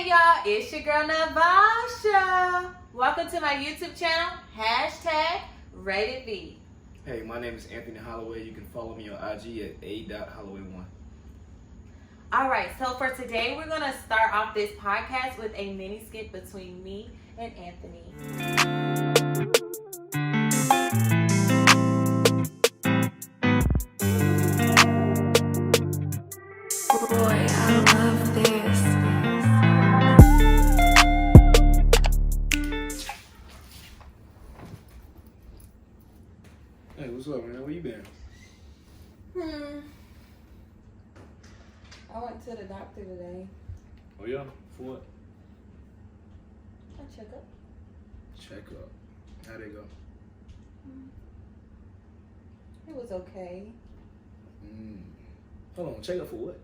Hey y'all, it's your girl Navasha. Welcome to my YouTube channel, #RatedV. Hey, my name is Anthony Holloway. You can follow me on IG at a.holloway1. Alright, so for today we're going to start off this podcast with a mini skit between me and Anthony. Boy, I love this. Hey, what's up, man? Where you been? I went to the doctor today. Oh, yeah? For what? A checkup. Checkup. How'd it go? It was okay. Hold on, checkup for what?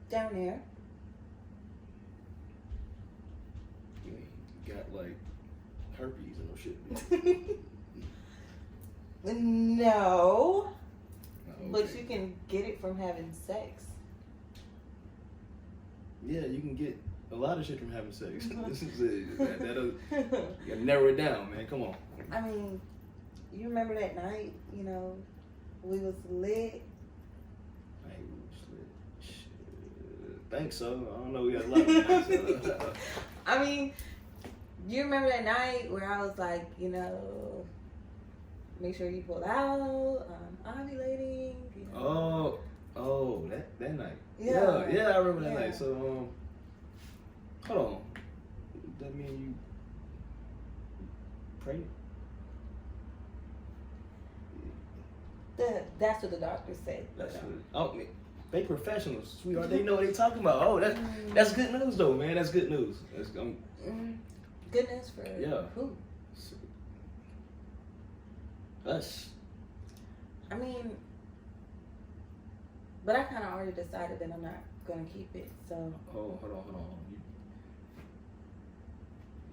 Down there. You ain't got, like, herpes and no shit. No. Oh, But okay. you can get it from having sex. Yeah, you can get a lot of shit from having sex. This is it. You gotta narrow it down, man. Come on. I mean, you remember that night, you know, we was lit. Hey, shit. Thanks, so. I don't know. We got a lot of nights. I mean, you remember that night where I was like, you know, make sure you pull out, ovulating, you know. Oh, that night. Yeah. Yeah, I remember that Yeah. night. So, hold on. That mean you pregnant? That's what the doctor said. That's what. Oh, man, they professionals, sweetheart. They know what they talking about. Oh, that's good news though, man. That's good news. Good news for Yeah. who? Us. I mean, but I kind of already decided that I'm not going to keep it, so. Oh, hold on.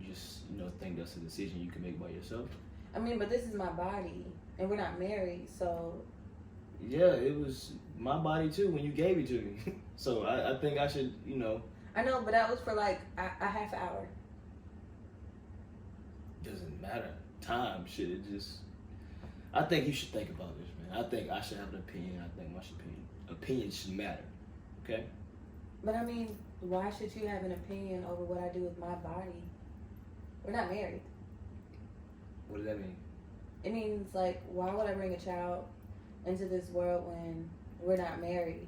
You just, think that's a decision you can make by yourself? I mean, but this is my body, and we're not married, so. Yeah, it was my body too when you gave it to me. So I think I should, I know, but that was for like a half hour. Doesn't matter. Time, shit, it just... I think you should think about this, man. I think I should have an opinion. I think my opinion should matter, okay? But I mean, why should you have an opinion over what I do with my body? We're not married. What does that mean? It means, like, why would I bring a child into this world when we're not married?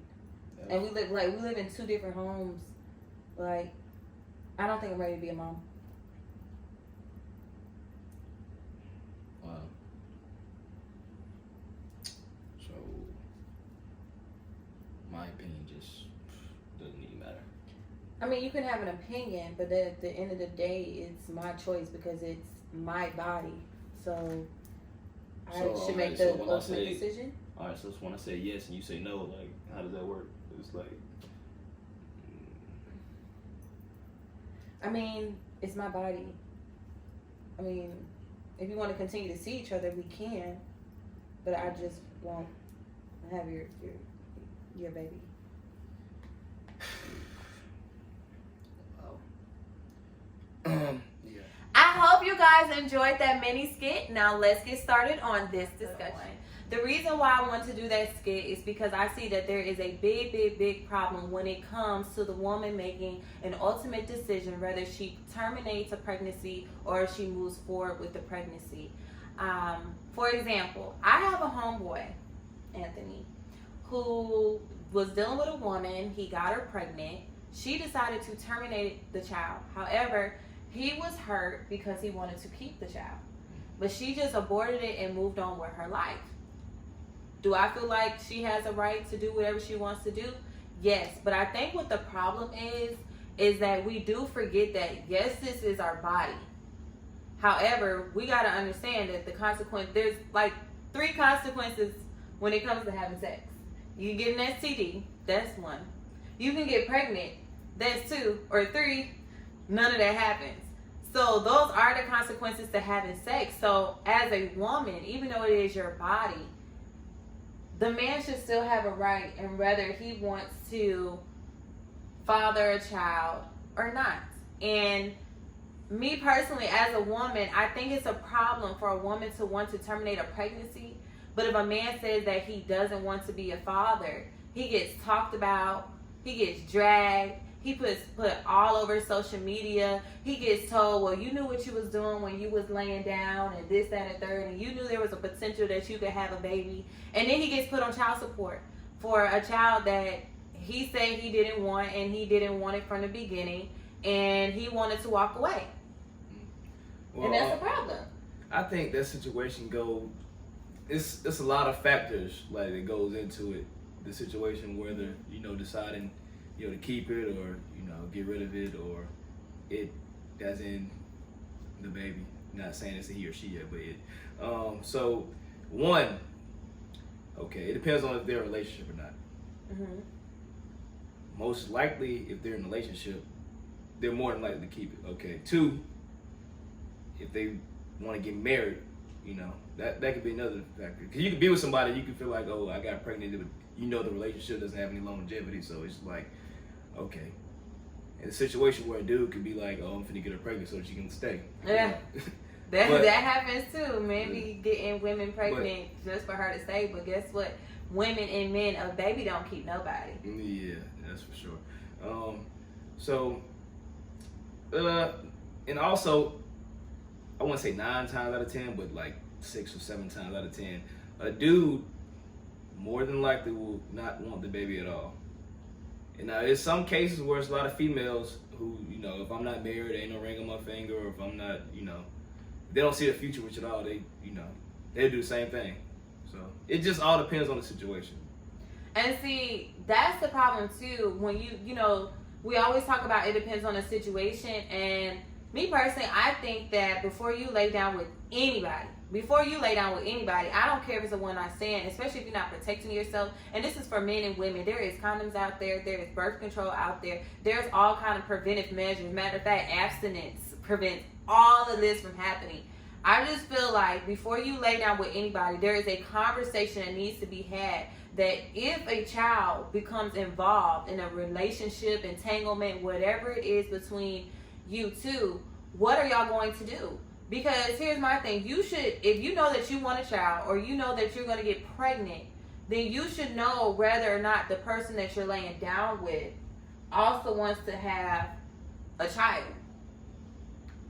Yeah. And we live in two different homes. Like, I don't think I'm ready to be a mom. Wow. So, my opinion just doesn't even matter. I mean, you can have an opinion, but then at the end of the day, it's my choice because it's my body. So, I should make the ultimate decision. Alright, so when I say yes and you say no, like, how does that work? It's like... I mean, it's my body. I mean, if you want to continue to see each other, we can. But I just won't have your baby. Yeah. I hope you guys enjoyed that mini skit. Now let's get started on this discussion. The reason why I want to do that skit is because I see that there is a big problem when it comes to the woman making an ultimate decision whether she terminates a pregnancy or if she moves forward with the pregnancy. For example, I have a homeboy, Anthony, who was dealing with a woman. He got her pregnant. She decided to terminate the child. However, he was hurt because he wanted to keep the child. But she just aborted it and moved on with her life. Do I feel like she has a right to do whatever she wants to do? Yes, but I think what the problem is that we do forget that, yes, this is our body. However, we got to understand that there's like 3 consequences when it comes to having sex. You can get an STD, that's 1. You can get pregnant, that's 2. Or 3, none of that happens. So those are the consequences to having sex. So as a woman, even though it is your body, the man should still have a right, and whether he wants to father a child or not. And me personally, as a woman, I think it's a problem for a woman to want to terminate a pregnancy. But if a man says that he doesn't want to be a father, he gets talked about, he gets dragged, he put all over social media. He gets told, well, you knew what you was doing when you was laying down and this, that, and third, and you knew there was a potential that you could have a baby. And then he gets put on child support for a child that he said he didn't want, and he didn't want it from the beginning, and he wanted to walk away. Well, and that's a problem. I think that situation it's a lot of factors like that goes into it. The situation, whether deciding to keep it or get rid of it, or it as in the baby. Not saying it's a he or she yet, but it. So one, okay, it depends on if they're in a relationship or not. Mm-hmm. Most likely, if they're in a relationship, they're more than likely to keep it. Okay. Two, if they want to get married, that could be another factor. Because you can be with somebody, you can feel like, oh, I got pregnant, but the relationship doesn't have any longevity, so it's like, okay. In a situation where a dude could be like, oh, I'm finna get her pregnant so that she can stay. Yeah. That happens too. Maybe getting women pregnant just for her to stay, but guess what? Women and men, a baby don't keep nobody. Yeah, that's for sure. And also, I wouldn't say 9 times out of 10, but like 6 or 7 times out of 10, a dude more than likely will not want the baby at all. And now there's some cases where it's a lot of females who, if I'm not married, there ain't no ring on my finger, or if I'm not, they don't see the future with it at all, they'll do the same thing. So it just all depends on the situation. And see, that's the problem too. When we always talk about it depends on the situation. And me personally, I think that before you lay down with anybody, I don't care if it's a one-night stand, especially if you're not protecting yourself. And this is for men and women. There is condoms out there. There is birth control out there. There's all kind of preventive measures. Matter of fact, abstinence prevents all of this from happening. I just feel like before you lay down with anybody, there is a conversation that needs to be had that if a child becomes involved in a relationship, entanglement, whatever it is between you two, what are y'all going to do? Because here's my thing. You should, if you know that you want a child or you know that you're going to get pregnant, then you should know whether or not the person that you're laying down with also wants to have a child.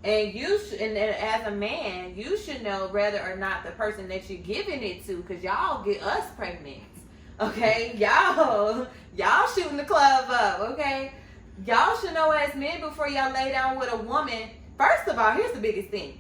And and as a man, you should know whether or not the person that you're giving it to, because y'all get us pregnant. Okay? Y'all shooting the club up, okay? Y'all should know as men before y'all lay down with a woman. First of all, here's the biggest thing.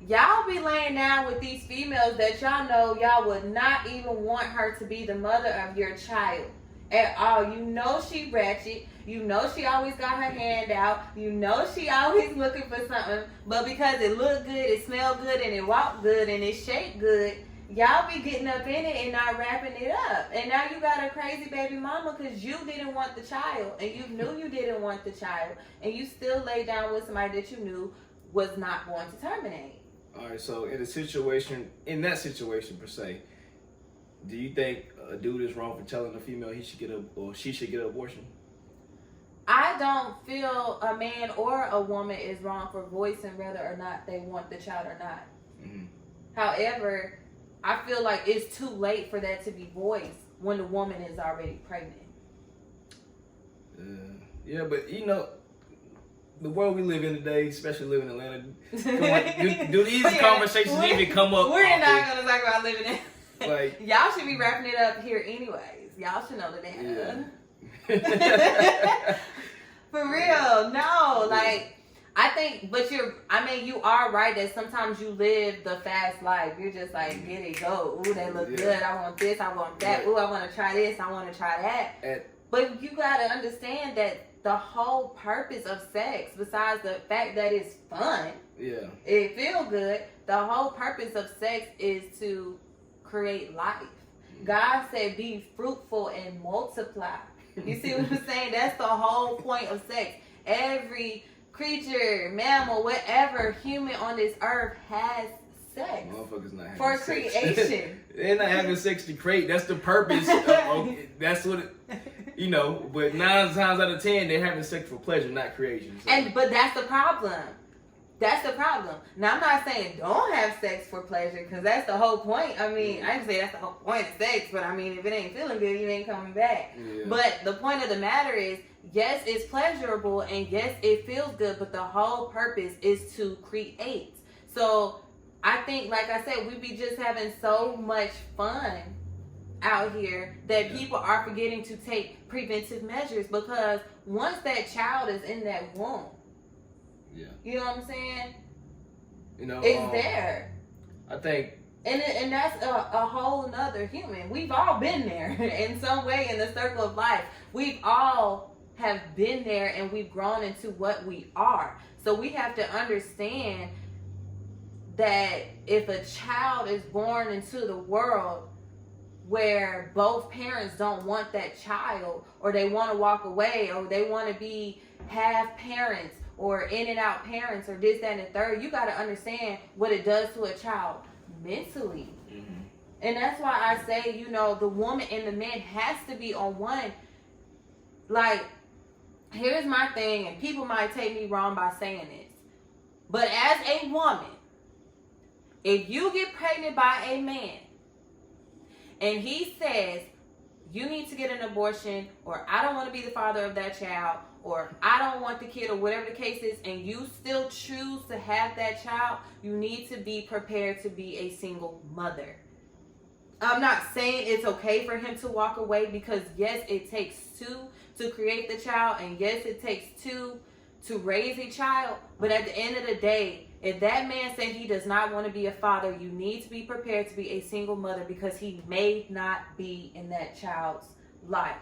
Y'all be laying down with these females that y'all know y'all would not even want her to be the mother of your child at all. You know she ratchet. You know she always got her hand out. You know she always looking for something. But because it look good, it smell good, and it walk good, and it shape good, y'all be getting up in it and not wrapping it up. And now you got a crazy baby mama because you didn't want the child. And you knew you didn't want the child. And you still lay down with somebody that you knew was not going to terminate. All right, so in that situation per se, do you think a dude is wrong for telling a female she should get an abortion? I don't feel a man or a woman is wrong for voicing whether or not they want the child or not. Mm-hmm. However, I feel like it's too late for that to be voiced when the woman is already pregnant. Yeah, but the world we live in today, especially living in Atlanta, do these conversations even come up? We're not going to talk about living in. Like, y'all should be wrapping it up here anyways. Y'all should know the damn. Yeah. For real, no, like I think, but you are right that sometimes you live the fast life. You're just like, get it, go. Ooh, that look good. I want this. I want that. Ooh, I want to try this. I want to try that. But you gotta understand that the whole purpose of sex, besides the fact that it's fun, it feel good. The whole purpose of sex is to create life. God said, "Be fruitful and multiply." You see what I'm saying? That's the whole point of sex. Every creature, mammal, whatever, human on this earth has sex. Motherfuckers not having for sex. creation. They're not having sex to create. That's the purpose. That's what You know, but 9 times out of 10, they're having sex for pleasure, not creation. So. But that's the problem. That's the problem. Now, I'm not saying don't have sex for pleasure, because that's the whole point. I mean, I can say that's the whole point of sex, but I mean, if it ain't feeling good, you ain't coming back. Yeah. But the point of the matter is, yes, it's pleasurable, and yes, it feels good, but the whole purpose is to create. So, I think, like I said, we be just having so much fun out here that people are forgetting to take preventive measures, because once that child is in that womb, you know what I'm saying? You know, it's there. I think, and that's a whole nother human. We've all been there in some way in the circle of life. We've all have been there, and we've grown into what we are. So we have to understand that if a child is born into the world where both parents don't want that child, or they want to walk away, or they want to be half parents, or in and out parents, or this, that, and the third, you got to understand what it does to a child mentally. Mm-hmm. And that's why I say, you know, the woman and the man has to be on one. Like, here's my thing, and people might take me wrong by saying this, but as a woman, if you get pregnant by a man and he says you need to get an abortion, or I don't want to be the father of that child, or I don't want the kid, or whatever the case is, and you still choose to have that child, you need to be prepared to be a single mother. I'm not saying it's okay for him to walk away, because yes, it takes 2 to create the child, and yes, it takes 2 to raise a child, but at the end of the day, if that man said he does not want to be a father, you need to be prepared to be a single mother, because he may not be in that child's life.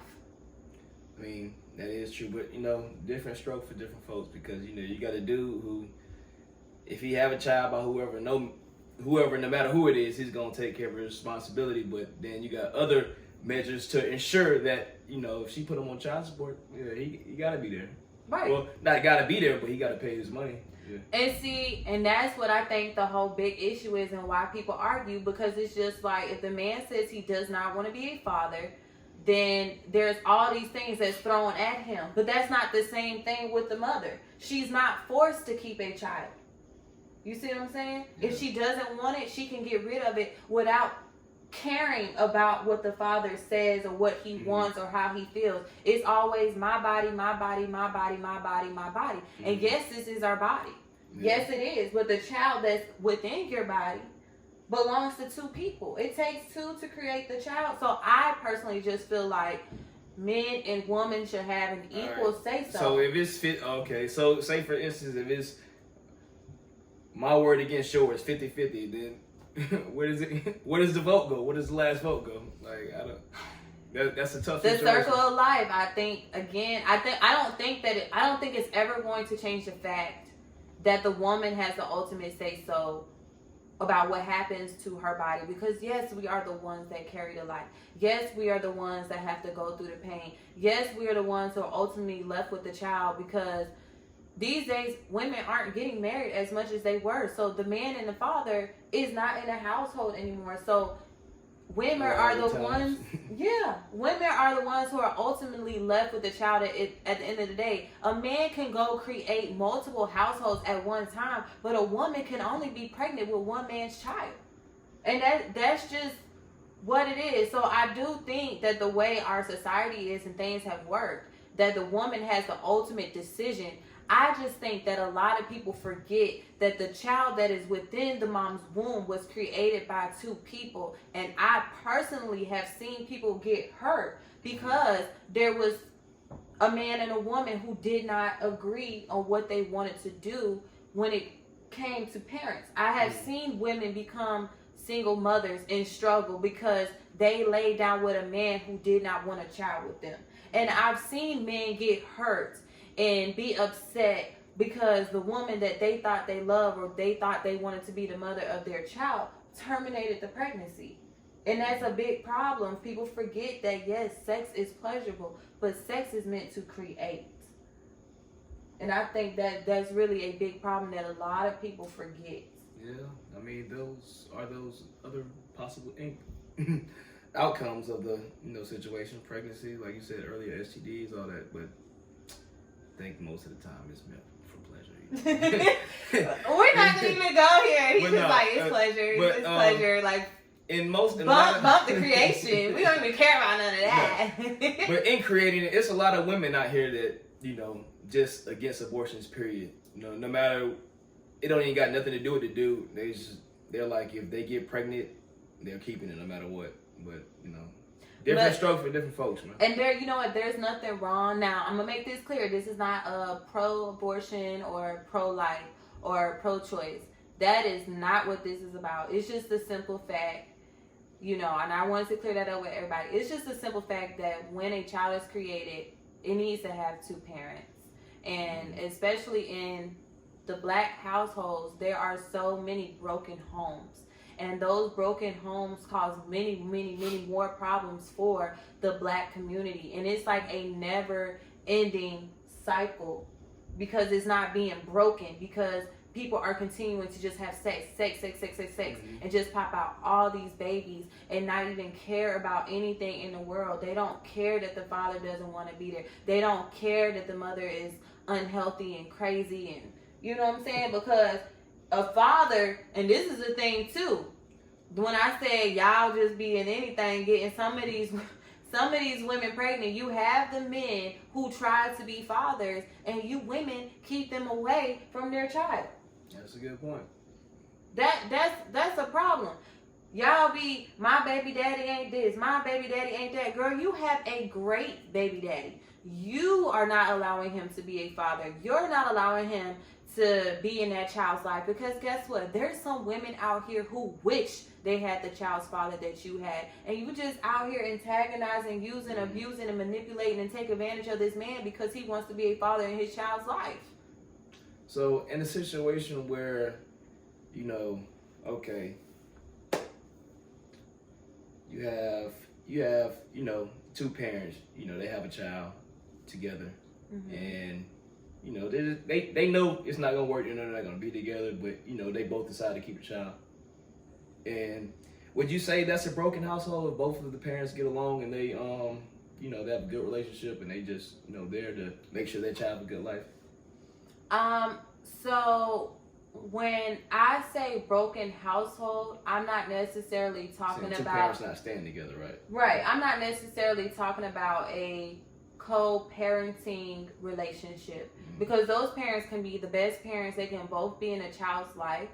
I mean, that is true, but you know, different stroke for different folks, because you know, you got a dude who, if he have a child by whoever, no matter who it is, he's gonna take care of his responsibility. But then you got other measures to ensure that, you know, if she put him on child support, yeah, he gotta be there. Right. Well, not gotta be there, but he gotta pay his money. Yeah. And see, and that's what I think the whole big issue is, and why people argue, because it's just like, if the man says he does not want to be a father, then there's all these things that's thrown at him. But that's not the same thing with the mother. She's not forced to keep a child. You see what I'm saying? Yeah. If she doesn't want it, she can get rid of it without caring about what the father says, or what he wants, or how he feels. It's always my body, my body, my body, my body, my body. And yes, this is our body. Yeah. Yes, it is. But the child that's within your body belongs to 2 people. It takes 2 to create the child. So I personally just feel like men and women should have an equal say so. So if it's okay, so say for instance, if it's my word against yours, 50-50, then where does the vote go? Where does the last vote go? Like, I don't. That's a tough situation. The circle of life. I think again. I don't think it's ever going to change the fact that the woman has the ultimate say so about what happens to her body. Because yes, we are the ones that carry the life. Yes, we are the ones that have to go through the pain. Yes, we are the ones who are ultimately left with the child, because these days, women aren't getting married as much as they were. So the man and the father is not in a household anymore. So women are the ones, women are the ones who are ultimately left with the child at the end of the day. A man can go create multiple households at one time, but a woman can only be pregnant with one man's child. And that's just what it is. So I do think that the way our society is and things have worked, that the woman has the ultimate decision. I just think that a lot of people forget that the child that is within the mom's womb was created by 2 people. And I personally have seen people get hurt because there was a man and a woman who did not agree on what they wanted to do when it came to parents. I have seen women become single mothers and struggle because they laid down with a man who did not want a child with them. And I've seen men get hurt and be upset because the woman that they thought they loved, or they thought they wanted to be the mother of their child, terminated the pregnancy. And that's a big problem. People forget that, yes, sex is pleasurable, but sex is meant to create. And I think that that's really a big problem that a lot of people forget. Yeah, I mean, those are those other possible outcomes of the situation, pregnancy, like you said earlier, STDs, all that. But I think most of the time it's meant for pleasure. We're not gonna even go here. He's But just no, like, it's pleasure. but, It's pleasure. Like, in most, bump the creation. We don't even care about none of that. But in creating it, it's a lot of women out here that just against abortions. Period. No matter, it don't even got nothing to do with the dude. They're like, if they get pregnant, they're keeping it no matter what. But different strokes for different folks, man. And there, you know what? There's nothing wrong. Now, I'm gonna make this clear. This is not a pro-abortion or pro-life or pro-choice. That is not what this is about. It's just a simple fact, and I wanted to clear that up with everybody. It's just a simple fact that when a child is created, it needs to have two parents. And especially in the Black households, there are so many broken homes. And those broken homes cause many, many, many more problems for the Black community. And it's like a never-ending cycle because it's not being broken, because people are continuing to just have sex, and just pop out all these babies and not even care about anything in the world. They don't care that the father doesn't want to be there. They don't care that the mother is unhealthy and crazy, and you know what I'm saying? Because a father, and this is the thing too, when I say y'all just be in anything getting some of these women pregnant, you have the men who try to be fathers, and you women keep them away from their child. That's a good point. That's a problem. Y'all be, my baby daddy ain't this, my baby daddy ain't that. Girl, you have a great baby daddy. You are not allowing him to be a father. You're not allowing him to be in that child's life, because guess what? There's some women out here who wish they had the child's father that you had, and you just out here antagonizing, using, abusing, and manipulating and take advantage of this man because he wants to be a father in his child's life. So in a situation where, okay, you have two parents, they have a child together, and they know it's not gonna work. They're not gonna be together, but they both decide to keep a child. And would you say that's a broken household if both of the parents get along and they they have a good relationship and they just there to make sure their child has a good life? So when I say broken household, I'm not necessarily talking two about parents not staying together, right? Right. I'm not necessarily talking about a co-parenting relationship, because those parents can be the best parents. They can both be in a child's life.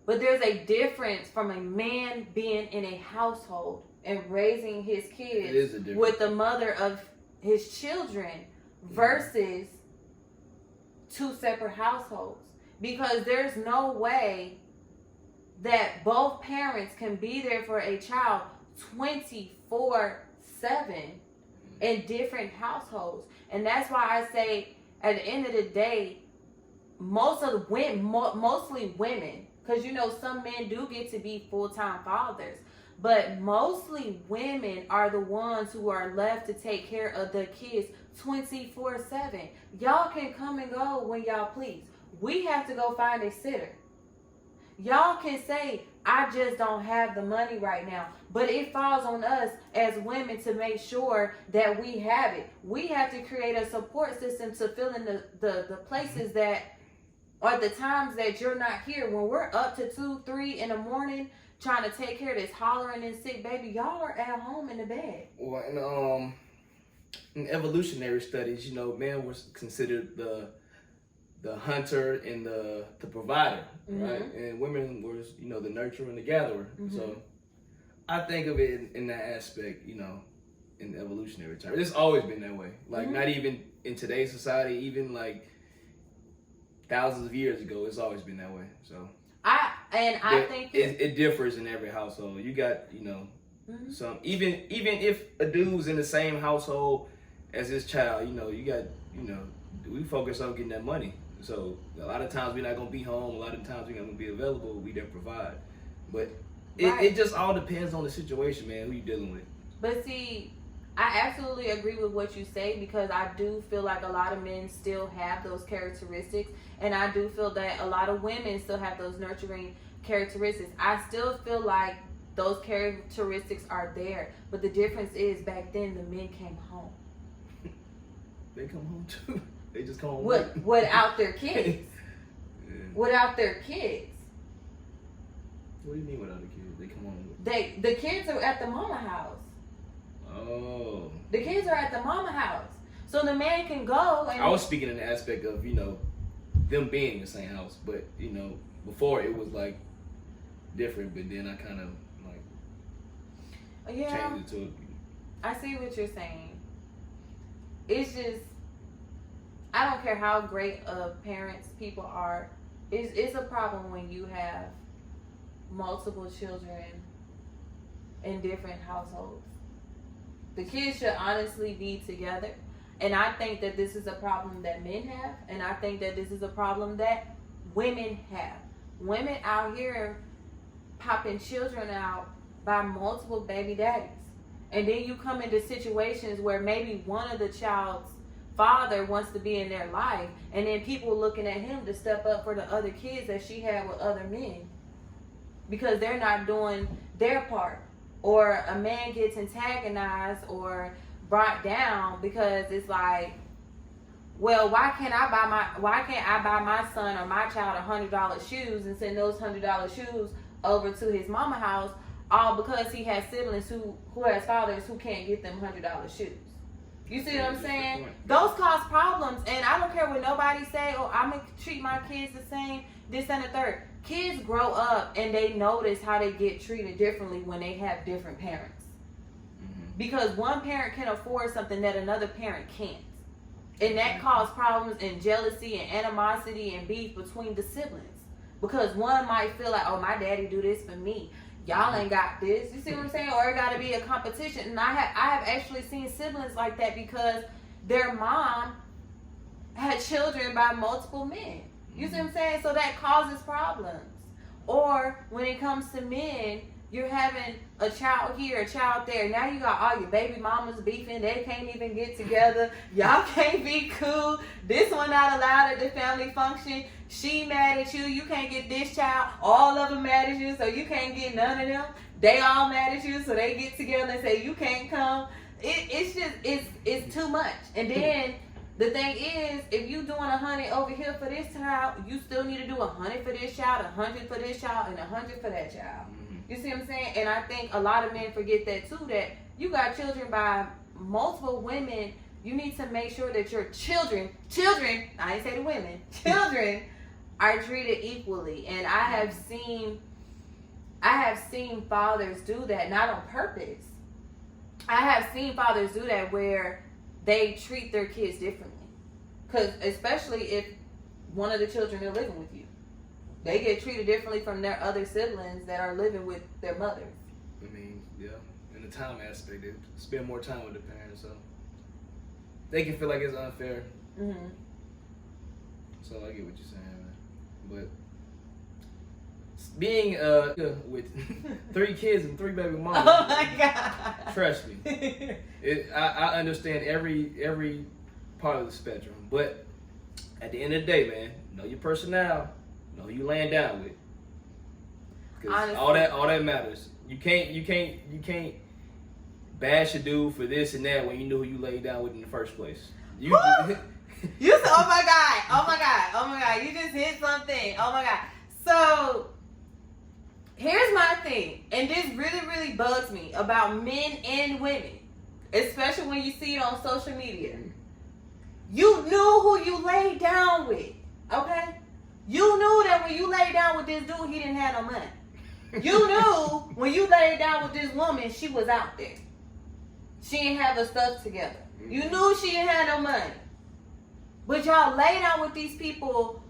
But there's a difference from a man being in a household and raising his kids with the mother of his children versus two separate households. Because there's no way that both parents can be there for a child 24/7 in different households. And that's why I say at the end of the day, mostly women, because some men do get to be full-time fathers, but mostly women are the ones who are left to take care of the kids 24/7. Y'all can come and go when y'all please. We have to go find a sitter. Y'all can say, I just don't have the money right now, but it falls on us as women to make sure that we have it. We have to create a support system to fill in the places that are the times that you're not here. When we're up to 2, 3 in the morning trying to take care of this hollering and sick baby, y'all are at home in the bed. Well, in evolutionary studies, man was considered the hunter and the provider, right? And women was, the nurturer and the gatherer. So I think of it in that aspect, in evolutionary terms. It's always been that way. Like not even in today's society, even like thousands of years ago, it's always been that way. So I think it differs in every household. You got, some even if a dude's in the same household as his child, you got, we focus on getting that money. So a lot of times we're not gonna be home. A lot of times we're not gonna be available. We there provide, but it just all depends on the situation, man. Who you dealing with? But see, I absolutely agree with what you say, because I do feel like a lot of men still have those characteristics, and I do feel that a lot of women still have those nurturing characteristics. I still feel like those characteristics are there. But the difference is back then the men came home. They come home too. They just come home without their kids. Yeah. Without their kids. What do you mean without the kids? They come home with... The kids are at the mama house. Oh. The kids are at the mama house. So the man can go and... I was speaking in the aspect of, you know, them being in the same house. But, you know, before it was like different, but then I kind of like changed it to... I see what you're saying. It's just, I don't care how great of parents people are. It's a problem when you have multiple children in different households. The kids should honestly be together. And I think that this is a problem that men have. And I think that this is a problem that women have. Women out here popping children out by multiple baby daddies. And then you come into situations where maybe one of the child's father wants to be in their life, and then people looking at him to step up for the other kids that she had with other men because they're not doing their part. Or a man gets antagonized or brought down because it's like, well, why can't I buy my son or my child $100 shoes and send those $100 shoes over to his mama house? All because he has siblings who has fathers who can't get them $100 shoes. You see what I'm saying? Those cause problems, and I don't care what nobody say. Oh, I'm gonna treat my kids the same. This and the third. Kids grow up and they notice how they get treated differently when they have different parents. Because one parent can afford something that another parent can't, and that causes problems and jealousy and animosity and beef between the siblings. Because one might feel like, oh, my daddy do this for me. Y'all ain't got this. You see what I'm saying? Or it got to be a competition. And I have actually seen siblings like that because their mom had children by multiple men. You see what I'm saying? So that causes problems. Or when it comes to men, you're having a child here, a child there. Now you got all your baby mamas beefing. They can't even get together. Y'all can't be cool. This one not allowed at the family function. She mad at you. You can't get this child. All of them mad at you, so you can't get none of them. They all mad at you, so they get together and say you can't come. It's too much. And then the thing is, if you doing 100 over here for this child, you still need to do 100 for this child, 100 for this child, and 100 for that child. You see what I'm saying? And I think a lot of men forget that too, that you got children by multiple women. You need to make sure that your children, I ain't say the women, children are treated equally. And I have seen fathers do that, not on purpose. I have seen fathers do that where they treat their kids differently. Because especially if one of the children are living with you. They get treated differently from their other siblings that are living with their mothers. I mean, yeah. In the time aspect, they spend more time with the parents, so they can feel like it's unfair. Mm-hmm. So I get what you're saying, man. But being with 3 kids and 3 baby mamas, oh my God! Trust me, I understand every part of the spectrum. But at the end of the day, man, know your personnel. Know who you laying down with. Because all that matters. You can't bash a dude for this and that when you know who you laid down with in the first place. You said, oh my God, you just hit something. Oh my God. So here's my thing, and this really, really bugs me about men and women, especially when you see it on social media. You knew who you laid down with, okay? You knew that when you laid down with this dude, he didn't have no money. You knew when you laid down with this woman, she was out there. She didn't have her stuff together. You knew she didn't have no money. But y'all lay down with these people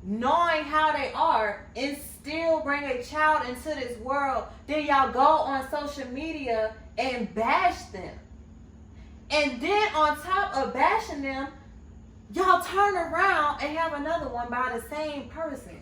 knowing how they are and still bring a child into this world. Then y'all go on social media and bash them. And then on top of bashing them, y'all turn around and have another one by the same person.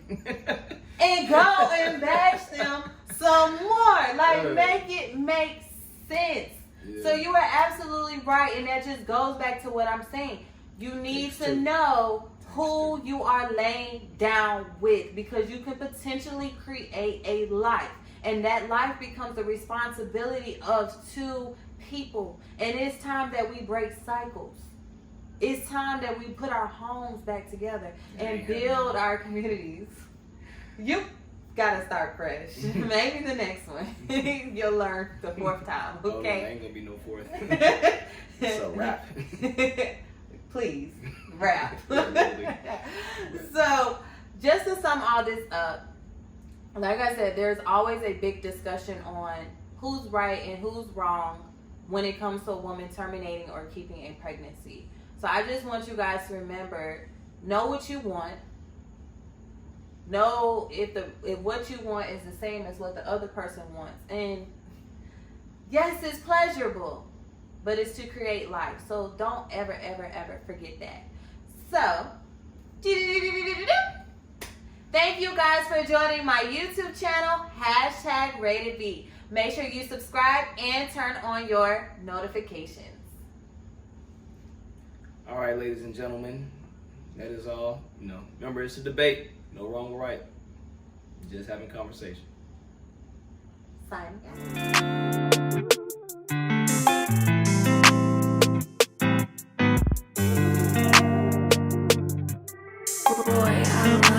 And go and bash them some more. Like, make it make sense. Yeah. So you are absolutely right. And that just goes back to what I'm saying. You need to know who you are laying down with, because you can potentially create a life. and that life becomes the responsibility of two people. And it's time that we break cycles. It's time that we put our homes back together and build our communities. You gotta start fresh. Maybe the next one. You'll learn the fourth time. Okay. Oh, there ain't gonna be no fourth. It's a wrap. Please, wrap. So, just to sum all this up, like I said, there's always a big discussion on who's right and who's wrong when it comes to a woman terminating or keeping a pregnancy. So I just want you guys to remember, know what you want. Know if what you want is the same as what the other person wants. And yes, it's pleasurable, but it's to create life. So don't ever, ever, ever forget that. So, thank you guys for joining my YouTube channel, #RatedV. Make sure you subscribe and turn on your notifications. All right, ladies and gentlemen, that is all. Remember, it's a debate. No wrong or right. Just having conversation. Signing out. Boy, I